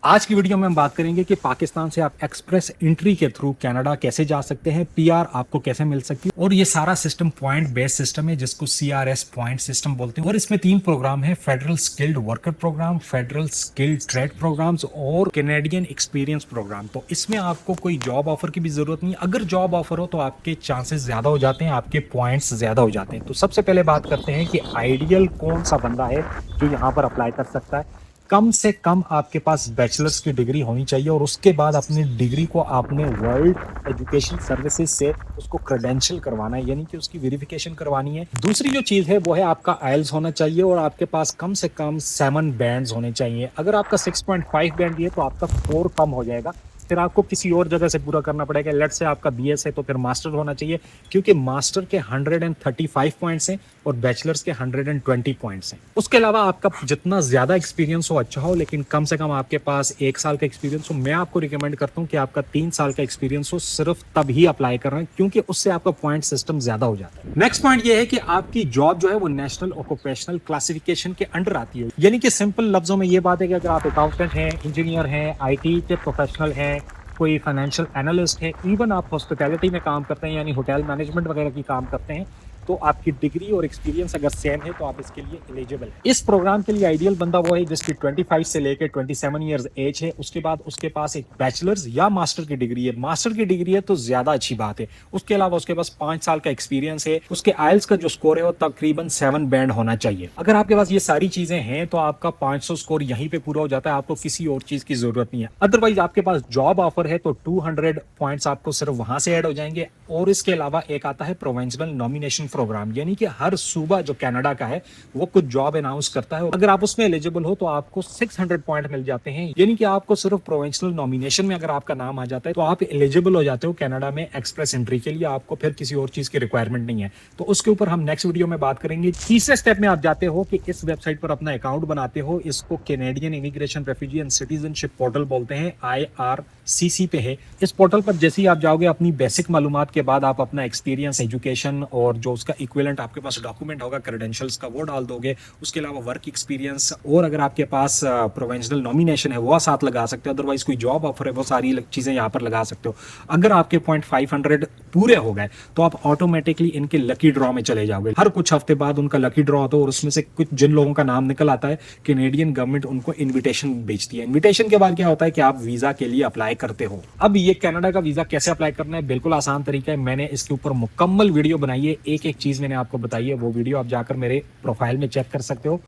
आज की वीडियो में हम बात करेंगे कि पाकिस्तान से आप एक्सप्रेस एंट्री के थ्रू कनाडा कैसे जा सकते हैं, पीआर आपको कैसे मिल सकती है। और ये सारा सिस्टम पॉइंट बेस्ड सिस्टम है जिसको सीआरएस पॉइंट सिस्टम बोलते हैं। और इसमें 3 प्रोग्राम है: federal skilled worker program, federal skilled trade programs और कैनेडियन एक्सपीरियंस प्रोग्राम। तो इसमें आपको कोई जॉब ऑफर की भी जरूरत नहीं है। अगर जॉब ऑफर हो तो आपके चांसेस ज्यादा हो जाते हैं, आपके पॉइंट्स ज्यादा हो जाते हैं। तो सबसे पहले बात करते हैं कि आइडियल कौन सा बंदा है जो यहाँ पर अप्लाई कर सकता है। कम से कम आपके पास बैचलर्स की डिग्री होनी चाहिए और उसके बाद अपनी डिग्री को आपने वर्ल्ड एजुकेशन सर्विसेज से उसको क्रेडेंशियल करवाना है, यानी कि उसकी वेरिफिकेशन करवानी है। दूसरी जो चीज है वो है आपका आइल्स होना चाहिए और आपके पास कम से कम 7 बैंड्स होने चाहिए। अगर आपका 6.5 बैंड है तो आपका 4 कम हो जाएगा, फिर आपको किसी और जगह से पूरा करना पड़ेगा। लेट से आपका बीएस है तो फिर मास्टर होना चाहिए, क्योंकि मास्टर के 135 पॉइंट्स हैं और बैचलर्स के 120 पॉइंट्स हैं। उसके अलावा आपका जितना ज्यादा एक्सपीरियंस हो अच्छा हो, लेकिन कम से कम आपके पास 1 साल का एक्सपीरियंस हो। मैं आपको रिकमेंड करता हूं कि आपका 3 साल का एक्सपीरियंस हो, सिर्फ तब ही अप्लाई करना, क्योंकि उससे आपका पॉइंट सिस्टम ज्यादा हो जाता है। नेक्स्ट पॉइंट ये है कि आपकी जॉब जो है वो नेशनल ऑक्यूपेशनल क्लासिफिकेशन के अंडर आती है। यानी कि सिंपल लफ्जों में ये बात है कि अगर आप अकाउंटेंट हैं, इंजीनियर हैं, आईटी के प्रोफेशनल हैं, कोई फाइनेंशियल एनालिस्ट है, इवन आप हॉस्पिटैलिटी में काम करते हैं यानी होटल मैनेजमेंट वगैरह की काम करते हैं, तो आपकी डिग्री और एक्सपीरियंस अगर सेम है तो आप इसके लिए एलिजिबल है। इस प्रोग्राम के लिए आइडियल बंदा वो है जिसकी 25 से लेकर 27 ईयर्स एज है। उसके बाद उसके पास एक बैचलर्स या मास्टर की डिग्री है। मास्टर की डिग्री है तो ज्यादा अच्छी बात है। उसके अलावा उसके पास 5 साल का एक्सपीरियंस है। उसके आइल्स का जो स्कोर है वो तकरीबन 7 बैंड होना चाहिए। अगर आपके पास ये सारी चीजें हैं तो आपका 500 स्कोर यहीं पे पूरा हो जाता है, आपको किसी और चीज की जरूरत नहीं है। अदरवाइज आपके पास जॉब ऑफर है तो 200 पॉइंट्स आपको सिर्फ वहां से ऐड हो जाएंगे। और इसके अलावा एक आता है प्रोविंशियल नॉमिनेशन प्रोग्राम, यानी कि हर सूबा जो कनाडा का है वो कुछ जॉब अनाउंस करता है। अगर आप उसमें एलिजिबल हो तो आपको 600 पॉइंट मिल जाते हैं, यानी कि आपको सिर्फ प्रोविंशियल नॉमिनेशन में अगर आपका नाम आ जाता है तो आप एलिजिबल हो जाते हो कनाडा में एक्सप्रेस एंट्री के लिए। आपको फिर किसी और चीज की रिक्वायरमेंट नहीं है। तो उसके ऊपर हम नेक्स्ट वीडियो में बात करेंगे। तीसरे स्टेप में आप जाते हो कि इस वेबसाइट पर अपना अकाउंट बनाते हो। इसको Canadian immigration refugee and citizenship portal बोलते हैं, IRCC पे है। इस पोर्टल पर जैसे ही आप जाओगे अपनी बेसिक मालूमात के बाद आप अपना एक्सपीरियंस, एजुकेशन और जो उसका इक्विवेलेंट आपके पास डॉक्यूमेंट होगा क्रेडेंशियल्स का वो डाल दोगे। उसके अलावा वर्क एक्सपीरियंस और अगर आपके पास प्रोविंशियल नॉमिनेशन है वो साथ लगा सकते हो। अदरवाइज कोई जॉब ऑफर है वो सारी चीजें यहाँ पर लगा सकते हो। अगर आपके पॉइंट 500 पूरे हो गए तो आप ऑटोमेटिकली इनके लकी ड्रॉ में चले जाओगे। हर कुछ हफ्ते बाद उनका लकी ड्रॉ होता है और उसमें से कुछ जिन लोगों का नाम निकल आता है कैनेडियन गवर्नमेंट उनको इन्विटेशन भेजती है। इन्विटेशन के बाद क्या होता है कि आप वीजा के लिए अप्लाई करते हो। अब ये कनाडा का वीजा कैसे अप्लाई करना है, बिल्कुल आसान तरीका है। मैंने इसके ऊपर मुकम्मल वीडियो बनाई है, एक एक चीज मैंने आपको बताई है। वो वीडियो आप जाकर मेरे प्रोफाइल में चेक कर सकते हो।